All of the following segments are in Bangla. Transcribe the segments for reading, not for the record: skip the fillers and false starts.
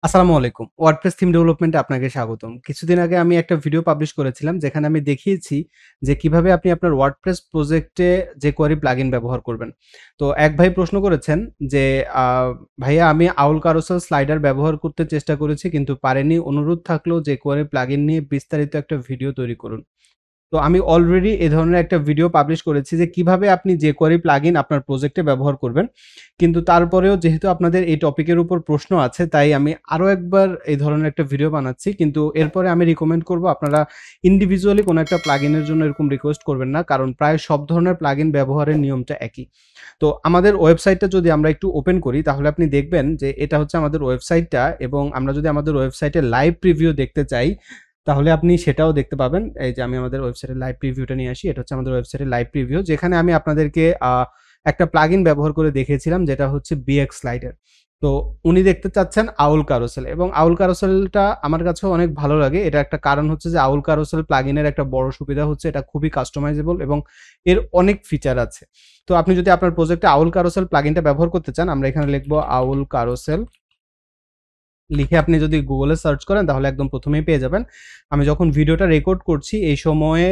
আসসালামু আলাইকুম। ওয়ার্ডপ্রেস থিম ডেভেলপমেন্টে আপনাকে স্বাগতম। কিছুদিন আগে আমি একটা ভিডিও পাবলিশ করেছিলাম যেখানে আমি দেখিয়েছি যে কিভাবে আপনি আপনার ওয়ার্ডপ্রেস প্রজেক্টে jQuery প্লাগইন ব্যবহার করবেন। তো এক ভাই প্রশ্ন করেছেন যে আ "ভাইয়া আমি আউল কারুসেল স্লাইডার ব্যবহার করতে চেষ্টা করেছি কিন্তু পারিনি। অনুরোধ থাকলো jQuery প্লাগইন নিয়ে বিস্তারিত একটা ভিডিও তৈরি করুন।" তো আমি অলরেডি এ ধরনের একটা ভিডিও পাবলিশ করেছি যে কিভাবে আপনি jQuery প্লাগইন আপনার প্রজেক্টে ব্যবহার করবেন। কিন্তু তারপরেও যেহেতু আপনাদের এই টপিকের উপর প্রশ্ন আছে তাই আমি আরো একবার এই ধরনের একটা ভিডিও বানাচ্ছি। কিন্তু এরপরে আমি রিকমেন্ড করব আপনারা ইন্ডিভিজুয়ালি কোনো একটা প্লাগইনের জন্য এরকম রিকোয়েস্ট করবেন না। কারণ প্রায় সব ধরনের প্লাগইন ব্যবহারের নিয়মটা একই। তো আমাদের ওয়েবসাইটটা যদি আমরা একটু ওপেন করি তাহলে আপনি দেখবেন যে এটা হচ্ছে আমাদের ওয়েবসাইটটা এবং আমরা যদি আমাদের ওয়েবসাইটে লাইভ প্রিভিউ দেখতে চাই তাহলে আপনি সেটাও দেখতে পাবেন। এই যে আমি আমাদের ওয়েবসাইটের লাইভ প্রিভিউটা নিয়ে আসি। এটা হচ্ছে আমাদের ওয়েবসাইটের লাইভ প্রিভিউ যেখানে আমি আপনাদেরকে একটা প্লাগইন ব্যবহার করে দেখিয়েছিলাম যেটা হচ্ছে BX স্লাইডার। তো উনি দেখতে চাচ্ছেন আউল কারুসেল এবং আউল কারুসেলটা আমার কাছেও অনেক ভালো লাগে। এটার একটা কারণ হচ্ছে যে আউল কারুসেল প্লাগইনের একটা বড় সুবিধা হচ্ছে এটা খুবই কাস্টমাইজেবল এবং এর অনেক ফিচার আছে। তো আপনি যদি আপনার প্রজেক্টে আউল কারুসেল প্লাগইনটা ব্যবহার করতে চান, আমরা এখানে লিখব আউল কারুসেল। লিখে আপনি যদি গুগলে সার্চ করেন তাহলে একদম প্রথমেই পেয়ে যাবেন। আমি যখন ভিডিওটা রেকর্ড করছি এই সময়ে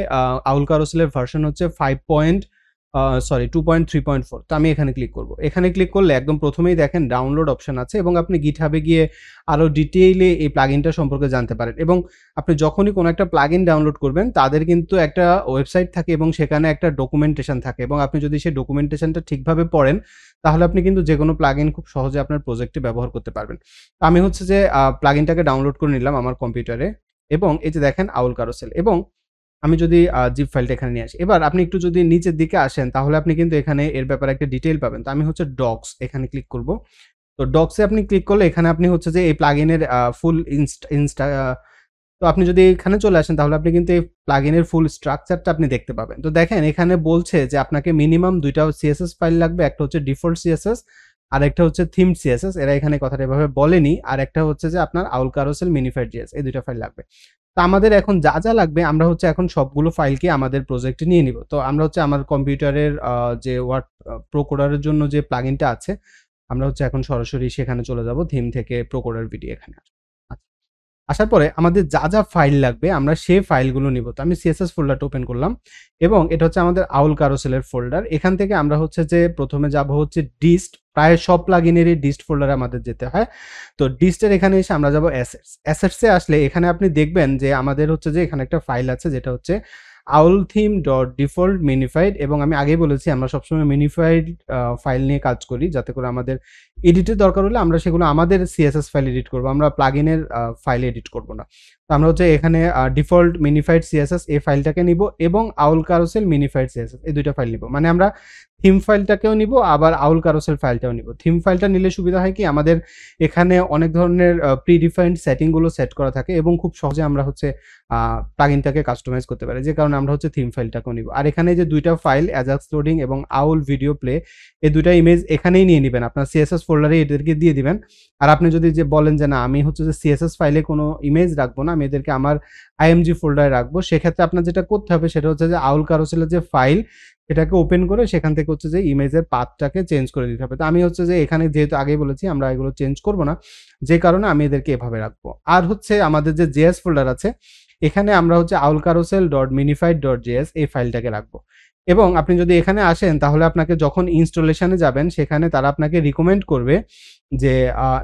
আউল কারুসেলের ভার্সন হচ্ছে 2.3.4। তো আমি এখানে ক্লিক করব। এখানে ক্লিক করলে একদম প্রথমেই দেখেন ডাউনলোড অপশন আছে এবং আপনি GitHub এ গিয়ে আরো ডিটেইলে এই প্লাগইনটা সম্পর্কে জানতে পারেন এবং আপনি যখনই কোনো একটা প্লাগইন ডাউনলোড করবেন তাদের কিন্তু একটা ওয়েবসাইট থাকে এবং সেখানে একটা ডকুমেন্টেশন থাকে এবং আপনি যদি সেই ডকুমেন্টেশনটা ঠিকভাবে পড়েন তাহলে আপনি কিন্তু যেকোনো প্লাগইন খুব সহজে আপনার প্রজেক্টে ব্যবহার করতে পারবেন। আমি হচ্ছে যে প্লাগইনটাকে ডাউনলোড করে নিলাম আমার কম্পিউটারে এবং এই যে দেখেন আউল কারুসেল এবং আমি যদি জিপ ফাইলটা এখানে নিয়ে আসি। এবার আপনি একটু যদি নিচের দিকে আসেন তাহলে আপনি কিন্তু এখানে এর ব্যাপারে একটা ডিটেইল পাবেন। তো আমি হচ্ছে ডক্স এখানে ক্লিক করব। তো ডক্স এ আপনি ক্লিক করলে এখানে আপনি হচ্ছে যে এই প্লাগইনের ফুল ইনস্টা তো আপনি যদি এখানে চলে আসেন তাহলে আপনি কিন্তু এই প্লাগইনের ফুল স্ট্রাকচারটা আপনি দেখতে পাবেন। তো দেখেন এখানে বলছে যে আপনাকে মিনিমাম ২ টা CSS ফাইল লাগবে। একটা হচ্ছে ডিফল্ট CSS আরেকটা হচ্ছে থিম CSS। এরা এখানে কথাটা এভাবে বলেনি। আরেকটা হচ্ছে যে আপনার আউল কারুসেল মিনিফাইড JS এই ২ টা ফাইল লাগবে। তো আমাদের এখন যা লাগবে আমরা হচ্ছে এখন সবগুলো ফাইলকে আমাদের প্রজেক্টে নিয়ে নিব। তো আমরা হচ্ছে আমার কম্পিউটারের যে ওয়ার্ড প্রো কোডারের জন্য যে প্লাগইনটা আছে আমরা হচ্ছে এখন সরাসরি সেখানে চলে যাব। থিম থেকে প্রো কোডার ভিডিও এখানে আসবো। আচ্ছা। আসার পরে আমাদের যা ফাইল লাগবে আমরা সেই ফাইলগুলো নিব। তো আমি CSS ফোল্ডারটা ওপেন করলাম এবং এটা হচ্ছে আমাদের আউল কারুসেলের ফোল্ডার। এখান থেকে আমরা হচ্ছে যে প্রথমে যাব হচ্ছে ডিস্ট। প্রায় সব প্লাগইনেরই ডিস্ট ফোল্ডারে আমাদের যেতে হয়। তো ডিস্টের এখানে এসে আমরা যাব অ্যাসেটস। অ্যাসেটস এ আসলে এখানে আপনি দেখবেন যে আমাদের হচ্ছে যে এখানে একটা ফাইল আছে যেটা হচ্ছে aultheme.default-minified এবং আমি আগেই বলেছি আমরা সবসময় মিনিফাইড ফাইল নিয়ে কাজ করি যাতে করে আমাদের এডিটের দরকার হলে আমরা সেগুলো আমাদের CSS ফাইল এডিট করব। আমরা প্লাগইনের ফাইল এডিট করব না। তো আমরা হচ্ছে এখানে ডিফল্ট মিনিফাইড CSS এই ফাইলটাকে নিব এবং আউল কারুসেল মিনিফাইড CSS এই ২ টা ফাইল নিব। মানে আমরা থিম ফাইলটাকেও নিব আবার আউল কারুসেল ফাইলটাও নিব। থিম ফাইলটা নিলে সুবিধা হয় কি আমাদের এখানে অনেক ধরনের প্রি-ডিফাইন্ড সেটিং গুলো সেট করা থাকে এবং খুব সহজে আমরা হচ্ছে প্লাগইনটাকে কাস্টমাইজ করতে পারি। যে কারণে আমরা হচ্ছে থিম ফাইলটাকেও নিব। আর এখানে যে ২ টা ফাইল অ্যাজাক্স লোডিং এবং আউল ভিডিও প্লে এই ২ টা ইমেজ এখানেই নিয়ে নিবেন। আপনার CSS ফোল্ডারে এদেরকে দিয়ে দিবেন। আর আপনি যদি যে বলেন যে না আমি হচ্ছে যে CSS ফাইলে কোনো ইমেজ রাখবো না, আমি এদেরকে আমার IMG ফোল্ডারে রাখবো। সেক্ষেত্রে আপনার যেটা করতে হবে সেটা হচ্ছে যে আউল কারুসেলের যে ফাইল সেটাকে ওপেন করে সেখান থেকে হচ্ছে যে ইমেজের পাথটাকে চেঞ্জ করে দিতে হবে। তো আমি হচ্ছে যে এখানে যেহেতু আগেই বলেছি আমরা এগুলো চেঞ্জ করব না। যে কারণে আমি এদেরকে এভাবে রাখবো। আর হচ্ছে আমাদের যে JS ফোল্ডার আছে এখানে আমরা হচ্ছে aulcarousel.minified.js এই ফাইলটাকে রাখবো। এবং আপনি যদি এখানে আসেন তাহলে আপনাকে যখন ইনস্টলেশনে যাবেন সেখানে তারা আপনাকে রিকমেন্ড করবে যে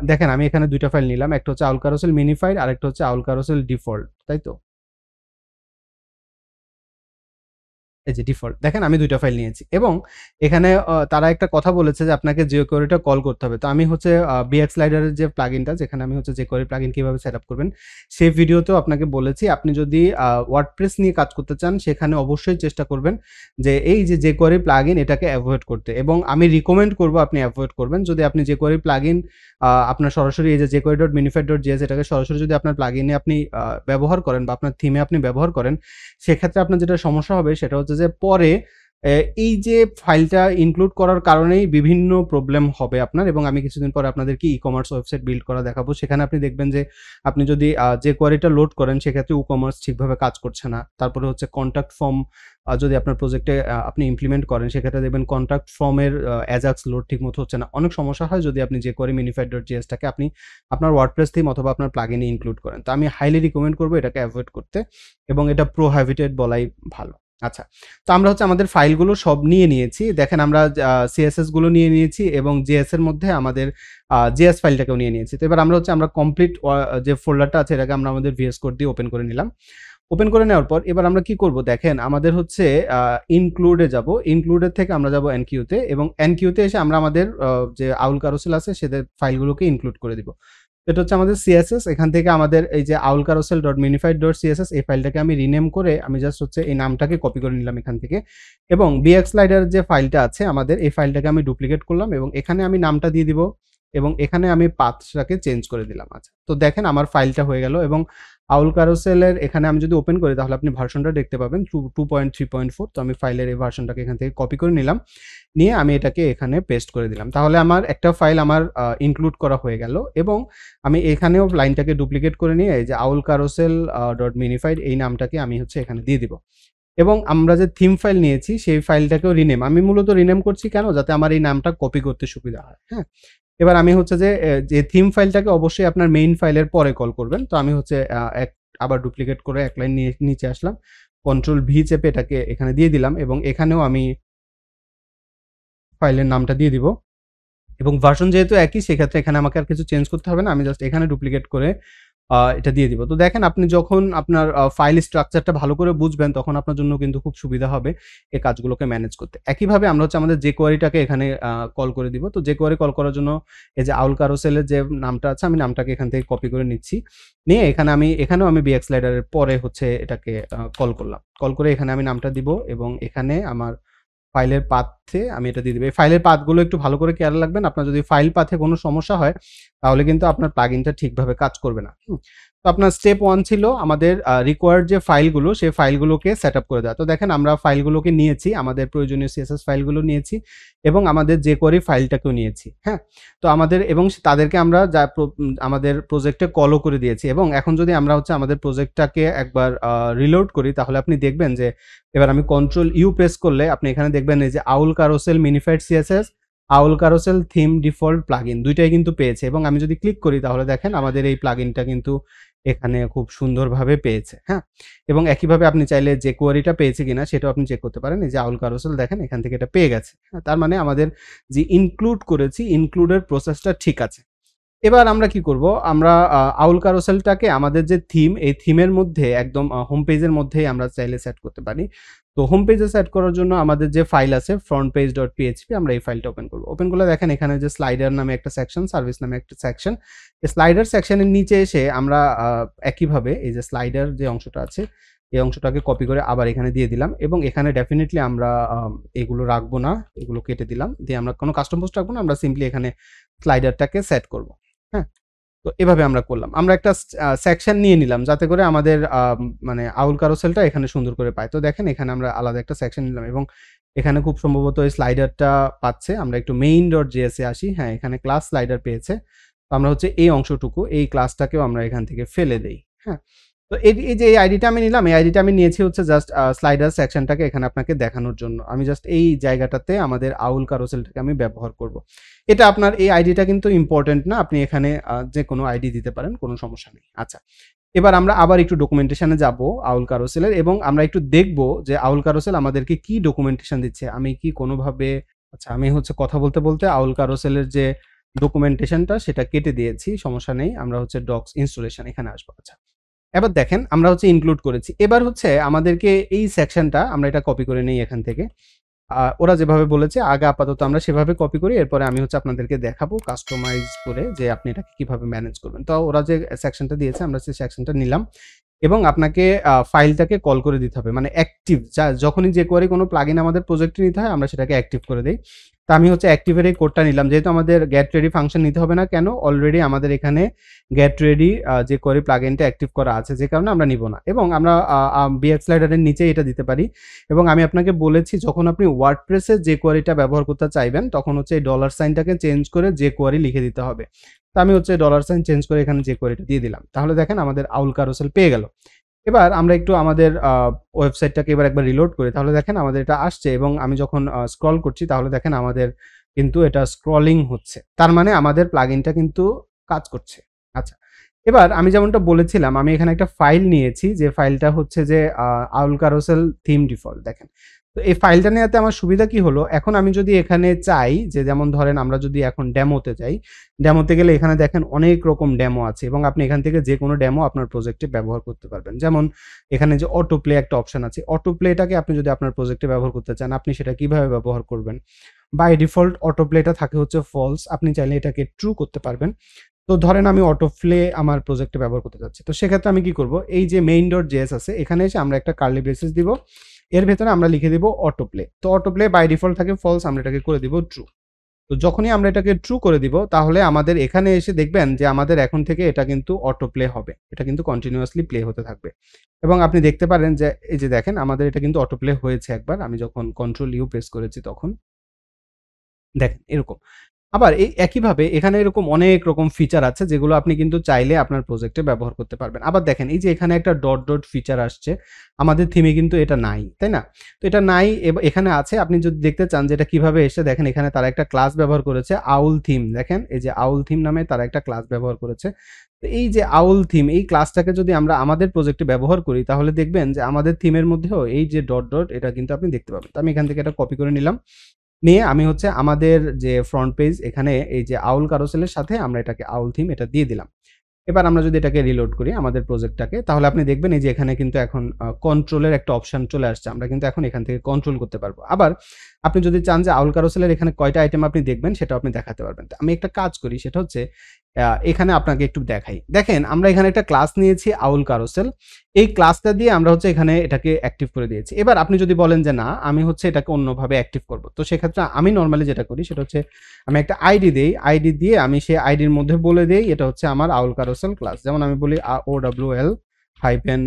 দেখেন আমি এখানে ২ টা ফাইল নিলাম। একটা হচ্ছে aulcarousel minified আরেকটা হচ্ছে aulcarousel default, তাই তো? এই যে ডিফল্ট দেখেন আমি ২ টা ফাইল নিয়েছি এবং এখানে তারা একটা কথা বলেছে যে আপনাকে jQuery টা কল করতে হবে। তো আমি হচ্ছে BX স্লাইডারের যে প্লাগইনটা যেখানে আমি হচ্ছে jQuery প্লাগইন কিভাবে সেটআপ করবেন সেই ভিডিওতেও আপনাকে বলেছি। আপনি যদি WordPress নিয়ে কাজ করতে চান সেখানে অবশ্যই চেষ্টা করবেন যে এই যে jQuery প্লাগইন এটাকে এভয়েড করতে এবং আমি রিকমেন্ড করব আপনি এভয়েড করবেন। যদি আপনি jQuery প্লাগইন আপনার সরাসরি এই যে jQuery.minified.js এটাকে সরাসরি যদি আপনার প্লাগইনে আপনি ব্যবহার করেন বা আপনার থিমে আপনি ব্যবহার করেন সেক্ষেত্রে আপনার যেটা সমস্যা হবে সেটা হচ্ছে যে পরে এই যে ফাইলটা ইনক্লুড করার কারণেই বিভিন্ন প্রবলেম হবে আপনার, এবং আমি কিছুদিন পরে আপনাদেরকে ই-কমার্স ওয়েবসাইট বিল্ড করা দেখাবো। সেখানে আপনি দেখবেন যে আপনি যদি যে কোয়ারিটা লোড করেন সেক্ষেত্রে ই-কমার্স ঠিকভাবে কাজ করছে না। তারপরে হচ্ছে কন্ট্যাক্ট ফর্ম যদি আপনার প্রজেক্টে আপনি ইমপ্লিমেন্ট করেন সেক্ষেত্রে দেখবেন কন্ট্যাক্ট ফর্মের অ্যাজাক্স লোড ঠিকমতো হচ্ছে না। অনেক সমস্যা হয় যদি আপনি jQuery minified.js টাকে আপনি আপনার ওয়ার্ডপ্রেস থিম অথবা আপনার প্লাগইনে ইনক্লুড করেন। তো আমি হাইলি রিকমেন্ড করব এটাকে অ্যাভয়েড করতে, এবং এটা প্রোহিবিটেড বলাই ভালো। আচ্ছা, তো আমরা হচ্ছে আমাদের ফাইলগুলো সব নিয়ে নিয়েছি। দেখেন আমরা CSS গুলো নিয়ে নিয়েছি এবং JS এর মধ্যে আমাদের JS ফাইলটাকেও নিয়ে নিয়েছি। তো এবার আমরা কমপ্লিট যে ফোল্ডারটা আছে এটাকে আমরা আমাদের VS কোড দিয়ে ওপেন করে নিলাম। ওপেন করে নেওয়ার পর এবার আমরা কি করব, দেখেন আমাদের হচ্ছে ইনক্লুডে যাব। ইনক্লুডের থেকে আমরা যাব এনকিউতে, এবং এনকিউতে এসে আমরা আমাদের যে আউল কারুসেল আছে সেদের ফাইলগুলোকে ইনক্লুড করে দিব। এটা হচ্ছে আমাদের CSS। এখান থেকে আমাদের এই যে aulcarousel.minified.css এই ফাইলটাকে আমি রিনেম করে আমি জাস্ট হচ্ছে এই নামটাকে কপি করে নিলাম এখান থেকে, এবং bx স্লাইডার যে ফাইলটা আছে আমাদের এই ফাইলটাকে আমি ডুপ্লিকেট করলাম এবং এখানে আমি নামটা দিয়ে দিব, এবং এখানে আমি পাথটাকে চেঞ্জ করে দিলাম। আচ্ছা, তো দেখেন আমার ফাইলটা হয়ে গেল, এবং আউল কারুসেলের এখানে আমি যদি ওপেন করি তাহলে আপনি ভার্সনটা দেখতে পাবেন 2.3.4। তো আমি ফাইলের এই ভার্সনটাকে এখান থেকে কপি করে নিলাম, নিয়ে আমি এটাকে এখানে পেস্ট করে দিলাম। তাহলে আমার একটা ফাইল আমার ইনক্লুড করা হয়ে গেল, এবং আমি এখানেও লাইনটাকে ডুপ্লিকেট করে নিয়ে এই যে আউল কারুসেল ডট মিনিফাইড এই নামটাকে আমি হচ্ছে এখানে দিয়ে দিব, এবং আমরা যে থিম ফাইল নিয়েছি সেই ফাইলটাকেও রিনেম, আমি মূলত রিনেম করছি কেন, যাতে আমার এই নামটা কপি করতে সুবিধা হয়। হ্যাঁ, এবার আমি হচ্ছে যে থিম ফাইলটাকে অবশ্যই আপনার মেইন ফাইলের পরে কল করবেন। তো আমি হচ্ছে আবার ডুপ্লিকেট করে এক লাইন নিয়ে নিচে আসলাম, কন্ট্রোল ভি চেপে এটাকে এখানে দিয়ে দিলাম, এবং এখানেও আমি ফাইলের নামটা দিয়ে দিব, এবং ভার্সন যেহেতু একই সেক্ষেত্রে এখানে আমাকে আর কিছু চেঞ্জ করতে হবে না, আমি জাস্ট এখানে ডুপ্লিকেট করে এটা দিয়ে দিব। তো দেখেন আপনি যখন আপনার ফাইল স্ট্রাকচারটা ভালো করে বুঝবেন তখন আপনার জন্য কিন্তু খুব সুবিধা হবে এই কাজগুলোকে ম্যানেজ করতে। একইভাবে আমরা হচ্ছে আমাদের jQueryটাকে এখানে কল করে দিব। তো jQuery কল করার জন্য এই যে আউল কারুসেলের যে নামটা আছে আমি নামটাকে এখান থেকে কপি করে নিচ্ছি, নিয়ে এখানেও আমি bx স্লাইডারের পরে হচ্ছে এটাকে কল করলাম। কল করে এখানে আমি নামটা দিব, এবং এখানে আমার ফাইলের পাথে আমি এটা দিয়ে দিব। এই ফাইলের পাথগুলো একটু ভালো করে খেয়াল রাখবেন। আপনার যদি ফাইল পাথে কোনো সমস্যা হয় তাহলে কিন্তু আপনার প্লাগইনটা ঠিকভাবে কাজ করবে না। তো আপনার স্টেপ 1 ছিল আমাদের রিকোয়ার্ড যে ফাইলগুলো সেই ফাইলগুলোকে সেটআপ করে দেওয়া। তো দেখেন আমরা ফাইলগুলোকে নিয়েছি, আমাদের প্রয়োজনীয় CSS ফাইলগুলো নিয়েছি, এবং আমাদের jQuery ফাইলটাকেও নিয়েছি। হ্যাঁ, তো আমাদের এবং তাদেরকে আমরা আমাদের প্রজেক্টে কলও করে দিয়েছি, এবং এখন যদি আমরা হচ্ছে আমাদের প্রজেক্টটাকে একবার রিলোড করি তাহলে আপনি দেখবেন যে এবার আমি কন্ট্রোল ইউ প্রেস করলে আপনি এখানে দেখবেন এই যে আউল কারুসেল মিনিফাইড CSS, আউল কারুসেল থিম ডিফল্ট প্লাগইন দুইটাই কিন্তু পেয়েছে, এবং আমি যদি ক্লিক করি তাহলে দেখেন আমাদের এই প্লাগইনটা কিন্তু এখানে খুব সুন্দরভাবে পেয়েছে। হ্যাঁ, এবং একইভাবে আপনি চাইলে jQueryটা পেয়েছে কিনা সেটাও আপনি চেক করতে পারেন। এই যে আউল কারুসেল দেখেন এখান থেকে এটা পেয়ে গেছে। হ্যাঁ, তার মানে আমাদের যে ইনক্লুড করেছি ইনক্লুডের প্রসেসটা ঠিক আছে। এবার আমরা কি করব, আমরা আউল কারুসেলটাকে আমাদের যে থিম এই থিমের মধ্যে একদম হোম পেজের মধ্যেই আমরা চাইলে সেট করতে পারি। তো হোম পেজে সেট করার জন্য আমাদের যে ফাইল আছে frontpage.php আমরা এই ফাইলটা ওপেন করব। ওপেন করলে দেখেন এখানে যে স্লাইডার নামে একটা সেকশন, সার্ভিস নামে একটা সেকশন, এই স্লাইডার সেকশনের নিচে এসে আমরা একইভাবে এই যে স্লাইডার যে অংশটা আছে এই অংশটাকে কপি করে আবার এখানে দিয়ে দিলাম, এবং এখানে ডেফিনিটলি আমরা এগুলো রাখবো না, এগুলো কেটে দিলাম, দিয়ে আমরা কোনো কাস্টম পোস্ট রাখবো না, আমরা সিম্পলি এখানে স্লাইডারটাকে সেট করব। হ্যাঁ, তো এভাবে আমরা করলাম। আমরা একটা সেকশন নিয়ে নিলাম যাতে করে আমাদের মানে আউল কারুসেলটা এখানে সুন্দর করে পায়। তো দেখেন এখানে আমরা আলাদা একটা সেকশন নিলাম, এবং এখানে খুব সম্ভবত এই স্লাইডারটা পাচ্ছে। আমরা একটু main.js এ আসি। হ্যাঁ, এখানে ক্লাস স্লাইডার পেয়েছে। তো আমরা হচ্ছে এই অংশটুকু এই ক্লাসটাকেও আমরা এখান থেকে ফেলে দেই। হ্যাঁ, তো এই যে এই আইডিটা আমি নিলাম, এই আইডিটা আমি নিয়েছি হচ্ছে জাস্ট স্লাইডার সেকশনটাকে এখানে আপনাকে দেখানোর জন্য। আমি জাস্ট এই জায়গাটাতে আমাদের আউল কারুসেলটাকে আমি ব্যবহার করব। এটা আপনার এই আইডিটা কিন্তু ইম্পর্টেন্ট না, আপনি এখানে যে কোনো আইডি দিতে পারেন, কোনো সমস্যা নেই। আচ্ছা, এবার আমরা আবার একটু ডকুমেন্টেশনে যাব আউল কারুসেলের, এবং আমরা একটু দেখব যে আউল কারুসেল আমাদেরকে কি ডকুমেন্টেশন দিচ্ছে। আমি কি কোনোভাবে আচ্ছা আমি হচ্ছে কথা বলতে বলতে আউল কারুসেলের যে ডকুমেন্টেশনটা সেটা কেটে দিয়েছি, সমস্যা নেই। আমরা হচ্ছে ডক্স ইনস্টলেশন এখানে আসবো। আচ্ছা, এবার দেখেন আমরা হচ্ছে ইনক্লুড করেছি। এবার হচ্ছে আমাদেরকে এই সেকশনটা আমরা এটা কপি করে নেই এখান থেকে। ওরা যেভাবে বলেছে আগে আপাতত আমরা সেভাবে কপি করি, এরপরে আমি হচ্ছে আপনাদেরকে দেখাবো কাস্টমাইজ করে যে আপনি এটাকে কিভাবে ম্যানেজ করবেন। তো ওরা যে সেকশনটা দিয়েছে আমরা সেই সেকশনটা নিলাম, এবং আপনাকে ফাইলটাকে কল করে দিতে হবে, মানে অ্যাক্টিভ, যখনই jQuery কোনো প্লাগইন আমাদের প্রজেক্টে নিতে হয় আমরা সেটাকে অ্যাক্টিভ করে দেই। তো আমি হচ্ছে অ্যাক্টিভের এই কোডটা নিলাম, যেহেতু আমাদের গেট রেডি ফাংশন নিতে হবে না, কেন অলরেডি আমাদের এখানে গেট রেডি jQuery প্লাগইনটা অ্যাক্টিভ করা আছে, যে কারণে আমরা নিব না। এবং আমরা bx স্লাইডারের নিচে এটা দিতে পারি। এবং আমি আপনাকে বলেছি যখন আপনি ওয়ার্ডপ্রেসে jQueryটা ব্যবহার করতে চাইবেন তখন হচ্ছে এই ডলার সাইনটাকে চেঞ্জ করে jQuery লিখে দিতে হবে। তো আমি হচ্ছে ডলার সাইন চেঞ্জ করে এখানে jQueryটা দিয়ে দিলাম। তাহলে দেখেন আমাদের আউল কারুসেল পেয়ে গেল। এবার আমরা একটু আমাদের ওয়েবসাইটটাকে এবার একবার রিলোড করি, তাহলে দেখেন আমাদের এটা আসছে এবং আমি যখন স্ক্রল করছি তাহলে দেখেন আমাদের কিন্তু এটা স্ক্রলিং হচ্ছে, তার মানে আমাদের প্লাগইনটা কিন্তু কাজ করছে। আচ্ছা, এবার আমি যেমনটা বলেছিলাম আমি এখানে একটা ফাইল নিয়েছি, যে ফাইলটা হচ্ছে যে আউল কারুসেল থিম ডিফল্ট। দেখেন, তো এই ফাইলটা নেওয়াতে আমার সুবিধা কি হলো, এখন আমি যদি এখানে চাই যে, যেমন ধরেন আমরা যদি এখন ডেমোতে যাই, ডেমোতে গেলে এখানে দেখেন অনেক রকম ডেমো আছে এবং আপনি এখান থেকে যে কোনো ডেমো আপনার প্রজেক্টে ব্যবহার করতে পারবেন। যেমন এখানে যে অটো প্লে একটা অপশন আছে, অটো প্লেটাকে আপনি যদি আপনার প্রজেক্টে ব্যবহার করতে চান আপনি সেটা কিভাবে ব্যবহার করবেন। বাই ডিফল্ট অটো প্লেটা থাকে হচ্ছে ফলস, আপনি চাইলে এটাকে ট্রু করতে পারবেন। তো ধরেন আমি অটো প্লে আমার প্রজেক্টে ব্যবহার করতে যাচ্ছি, তো সেক্ষেত্রে আমি কি করব, এই যে main.js আছে এখানে এসে আমরা একটা কার্লি ব্রেসেস দিব, এর ভেতরে আমরা লিখে দিব অটো প্লে। তো অটো প্লে বাই ডিফল্ট থাকে ফলস, আমরা এটাকে করে দিব ট্রু। তো যখনই আমরা এটাকে ট্রু করে দিব তাহলে আমাদের এখানে এসে দেখবেন যে আমাদের এখন থেকে এটা কিন্তু অটো প্লে হবে, এটা কিন্তু কন্টিনিউয়াসলি প্লে হতে থাকবে। এবং আপনি দেখতে পারেন যে এই যে দেখেন আমাদের এটা কিন্তু অটো প্লে হয়েছে একবার, আমি যখন কন্ট্রোল ইউ প্রেস করেছি তখন দেখেন এরকম। আবার এই একইভাবে এখানে এরকম অনেক রকম ফিচার আছে যেগুলো আপনি কিন্তু চাইলে আপনার প্রজেক্টে ব্যবহার করতে পারবেন। আবার দেখেন এই যে এখানে একটা ডট ফিচার আসছে, আমাদের থিমে কিন্তু এটা নাই, তাই না? তো এটা নাই, এখানে আছে। আপনি যদি দেখতে চান যে এটা কিভাবে এসে, দেখেন এখানে তারা একটা ক্লাস ব্যবহার করেছে আউল থিম। দেখেন এই যে আউল থিম নামে তারা একটা ক্লাস ব্যবহার করেছে। তো এই যে আউল থিম, এই ক্লাসটাকে যদি আমরা আমাদের প্রজেক্টে ব্যবহার করি তাহলে দেখবেন যে আমাদের থিমের মধ্যেও এই যে ডট এটা কিন্তু আপনি দেখতে পাবেন। তো আমি এখান থেকে এটা কপি করে নিলাম, নিয়ে আমি হচ্ছে আমাদের যে ফ্রন্ট পেজ এখানে এই যে আউল কারুসেলের সাথে আমরা এটাকে আউল থিম এটা দিয়ে দিলাম। এবার আমরা যদি এটাকে রিলোড করি আমাদের প্রজেক্টটাকে, তাহলে আপনি দেখবেন এই যে এখানে কিন্তু এখন কন্ট্রোলের একটা অপশন চলে আসছে, আমরা কিন্তু এখন এখান থেকে কন্ট্রোল করতে পারবো। আবার আপনি যদি চান যে আউল কারুসেলের এখানে কয়টা আইটেম আপনি দেখবেন সেটাও আপনি দেখাতে পারবেন। তো আমি একটা কাজ করি, সেটা হচ্ছে এখানে আপনাকে একটু দেখাই। দেখেন আমরা এখানে একটা ক্লাস নিয়েছি আউল কারুসেল, এই ক্লাসটা দিয়ে আমরা হচ্ছে এখানে এটাকে অ্যাক্টিভ করে দিয়েছি। এবার আপনি যদি বলেন যে না আমি হচ্ছে এটাকে অন্যভাবে অ্যাক্টিভ করব, তো সেক্ষেত্রে আমি নর্মালি যেটা করি সেটা হচ্ছে আমি একটা আইডি দেই, আইডি দিয়ে আমি সেই আইডির মধ্যে বলে দেই এটা হচ্ছে আমার আউল কারুসেল ক্লাস। যেমন আমি বলি OWL হাইপেন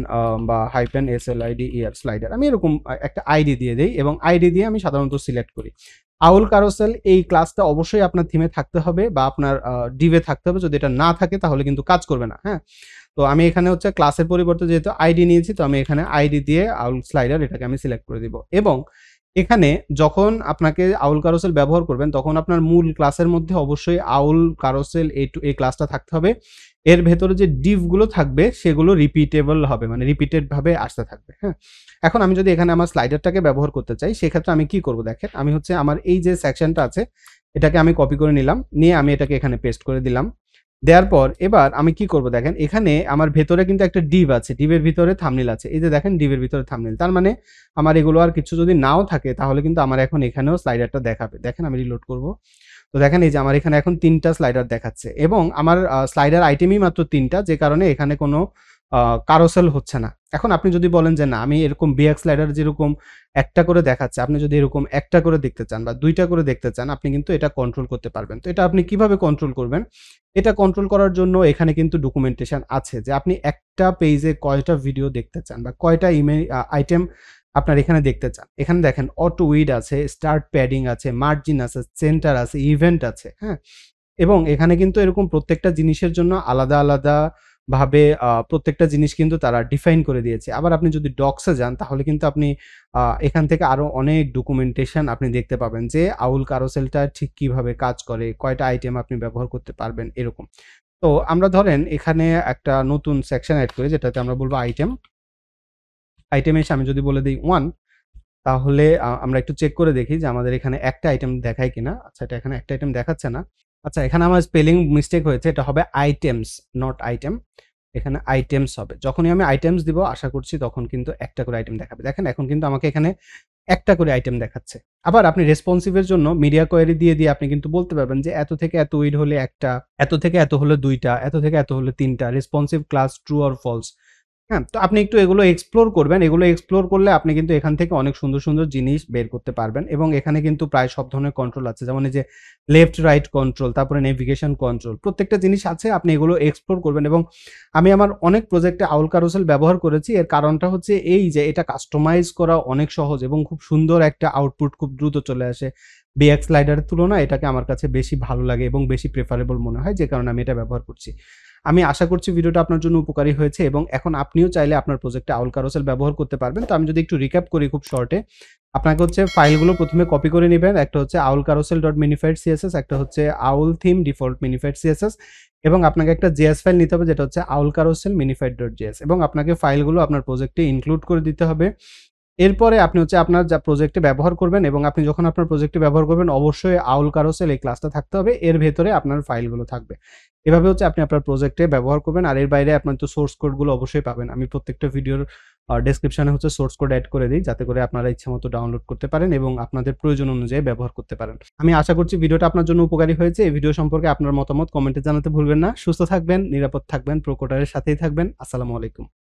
বা হাইপেন SLIDER স্লাইডার, আমি এরকম একটা আইডি দিয়ে দেই এবং আইডি দিয়ে আমি সাধারণত সিলেক্ট করি আউল কারুসেল। এই ক্লাসটা অবশ্যই আপনার থিমে থাকতে হবে বা আপনার ডিভে থাকতে হবে, যদি এটা না থাকে তাহলে কিন্তু কাজ করবে না। হ্যাঁ, তো আমি এখানে হচ্ছে ক্লাসের পরিবর্তে যেহেতু আইডি নিয়েছি, তো আমি এখানে আইডি দিয়ে আউল স্লাইডার এটাকে আমি সিলেক্ট করে দিব। এবং এখানে যখন আপনাকে আউল কারুসেল ব্যবহার করবেন তখন আপনার মূল ক্লাসের মধ্যে অবশ্যই আউল কারুসেল এই ক্লাসটা থাকতে হবে। এর ভেতরে যে ডিভগুলো থাকবে সেগুলো রিপিটেবল হবে, মানে রিপিটেড ভাবে আসতে থাকবে। হ্যাঁ, এখন আমি যদি এখানে আমার স্লাইডারটাকে ব্যবহার করতে চাই সেক্ষেত্রে আমি কি করব, দেখেন আমি হচ্ছে আমার এই যে সেকশনটা আছে এটাকে আমি কপি করে নিলাম, নিয়ে আমি এটাকে এখানে পেস্ট করে দিলাম। দেওয়ার পর এবার আমি কি করব, দেখেন এখানে আমার ভেতরে কিন্তু একটা ডিভ আছে, ডিভের ভিতরে থাম্বনেল আছে। এই যে দেখেন ডিভের ভিতরে থাম্বনেল, তার মানে আমার এগুলো আর কিছু যদি নাও থাকে তাহলে কিন্তু আমার এখন এখানেও স্লাইডারটা দেখাবে। দেখেন আমি রিলোড করব, তো দেখেন এই যে আমার এখানে এখন 3টা স্লাইডার দেখাচ্ছে এবং আমার স্লাইডার আইটেমই মাত্র 3টা, যে কারণে এখানে কোনো কারুসেল হচ্ছে না। এখন আপনি যদি বলেন যে না আমি এরকম BX স্লাইডার যেরকম একটা করে দেখাচ্ছে, আপনি যদি এরকম একটা করে দেখতে চান বা 2টা করে দেখতে চান আপনি কিন্তু এটা কন্ট্রোল করতে পারবেন। তো এটা আপনি কিভাবে কন্ট্রোল করবেন, এটা কন্ট্রোল করার জন্য এখানে কিন্তু ডকুমেন্টেশন আছে যে আপনি একটা পেজে কয়টা ভিডিও দেখতে চান বা কয়টা আইটেম আপনার এখানে দেখতে চান। এখানে দেখেন অটো উইড আছে, স্টার্ট প্যাডিং আছে, মার্জিন আছে, সেন্টার আছে, ইভেন্ট আছে। হ্যাঁ, এবং এখানে কিন্তু এরকম প্রত্যেকটা জিনিসের জন্য আলাদা আলাদা ভাবে প্রত্যেকটা জিনিস কিন্তু তারা ডিফাইন করে দিয়েছে। আবার আপনি যদি ডক্সে যান তাহলে কিন্তু আপনি এখান থেকে আরো অনেক ডকুমেন্টেশন আপনি দেখতে পাবেন যে আউল কারুসেলটা ঠিক কিভাবে কাজ করে, কয়টা আইটেম আপনি ব্যবহার করতে পারবেন এরকম। তো আমরা ধরেন এখানে একটা নতুন সেকশন এড করি যেটাতে আমরা বলবো আইটেম। আইটেমে এসে আমি যদি বলে দিই 1, তাহলে আমরা একটু চেক করে দেখি যে আমাদের এখানে একটা আইটেম দেখায় কিনা। আচ্ছা, এটা এখানে একটা আইটেম দেখাচ্ছে না। আচ্ছা, এখানে আমার স্পেলিং মিস্টেক হয়েছে, এটা হবে আইটেমস নট আইটেম, এখানে আইটেমস হবে। যখনই আমি আইটেমস দিব আশা করছি তখন কিন্তু একটা করে আইটেম দেখাবে। দেখেন এখন কিন্তু আমাকে এখানে একটা করে আইটেম দেখাচ্ছে। আবার আপনি রেসপন্সিভের জন্য মিডিয়া কোয়েরি দিয়ে আপনি কিন্তু বলতে পারবেন যে এত থেকে এত উইড হলে একটা, এত থেকে এত হলে 2টা, এত থেকে এত হলে 3টা, responsive class true or false. হ্যাঁ? তো আপনি একটু এগুলো এক্সপ্লোর করবেন। এগুলো এক্সপ্লোর করলে আপনি কিন্তু এখান থেকে অনেক সুন্দর, সুন্দর জিনিস বের করতে পারবেন এবং এখানে কিন্তু প্রায় সব ধরনের কন্ট্রোল আছে। যেমন এই যে লেফট রাইট কন্ট্রোল, তারপরে নেভিগেশন কন্ট্রোল। প্রত্যেকটা জিনিস আছে। আপনি এগুলো এক্সপ্লোর করবেন এবং আমি আমার অনেক প্রজেক্টে আউল কারুসেল ব্যবহার করেছি। এর কারণটা হচ্ছে এই যে এটা কাস্টমাইজ করা অনেক সহজ এবং খুব সুন্দর একটা আউটপুট খুব দ্রুত চলে আসে। BX স্লাইডারের তুলনায় এটাকে আমার কাছে বেশি ভালো লাগে এবং বেশি প্রেফারেবল মনে হয়, যে কারণে আমি এটা ব্যবহার করছি। আমি আশা করছি ভিডিওটা আপনার জন্য উপকারী হয়েছে এবং এখন আপনিও চাইলে আপনার প্রজেক্টে আউল কারুসেল ব্যবহার করতে পারবেন। তো আমি যদি একটু রিক্যাপ করি খুব শর্টে, আপনাকে হচ্ছে ফাইলগুলো ১ম এ কপি করে নিবেন। একটা হচ্ছে aulcarousel.minified.css, একটা হচ্ছে aul theme default minified CSS এবং আপনাকে একটা JS ফাইল নিতে হবে যেটা হচ্ছে aulcarousel minified.js এবং আপনাকে ফাইলগুলো আপনার প্রজেক্টে ইনক্লুড করে দিতে হবে। এরপরে আপনি হচ্ছে আপনার যা প্রজেক্টে ব্যবহার করবেন এবং আপনি যখন আপনার প্রজেক্টে ব্যবহার করবেন অবশ্যই আউল কারুসেল এই ক্লাসটা থাকতে হবে। এর ভেতরে আপনার ফাইলগুলো থাকবে। এভাবে হচ্ছে আপনি আপনার প্রজেক্টে ব্যবহার করবেন। আর এর বাইরে আপনার তো সোর্স কোডগুলো অবশ্যই পাবেন। আমি প্রত্যেকটা ভিডিওর ডেসক্রিপশনে হচ্ছে সোর্স কোড এড করে দেই, যাতে করে আপনারা ইচ্ছামতো ডাউনলোড করতে পারেন এবং আপনাদের প্রয়োজন অনুযায়ী ব্যবহার করতে পারেন। আমি আশা করছি ভিডিওটা আপনার জন্য উপকারী হয়েছে। এই ভিডিও সম্পর্কে আপনার মতামত কমেন্টে জানাতে ভুলবেন না। সুস্থ থাকবেন, নিরাপদ থাকবেন, প্রো কোডারের সাথেই থাকবেন। আসসালামু আলাইকুম।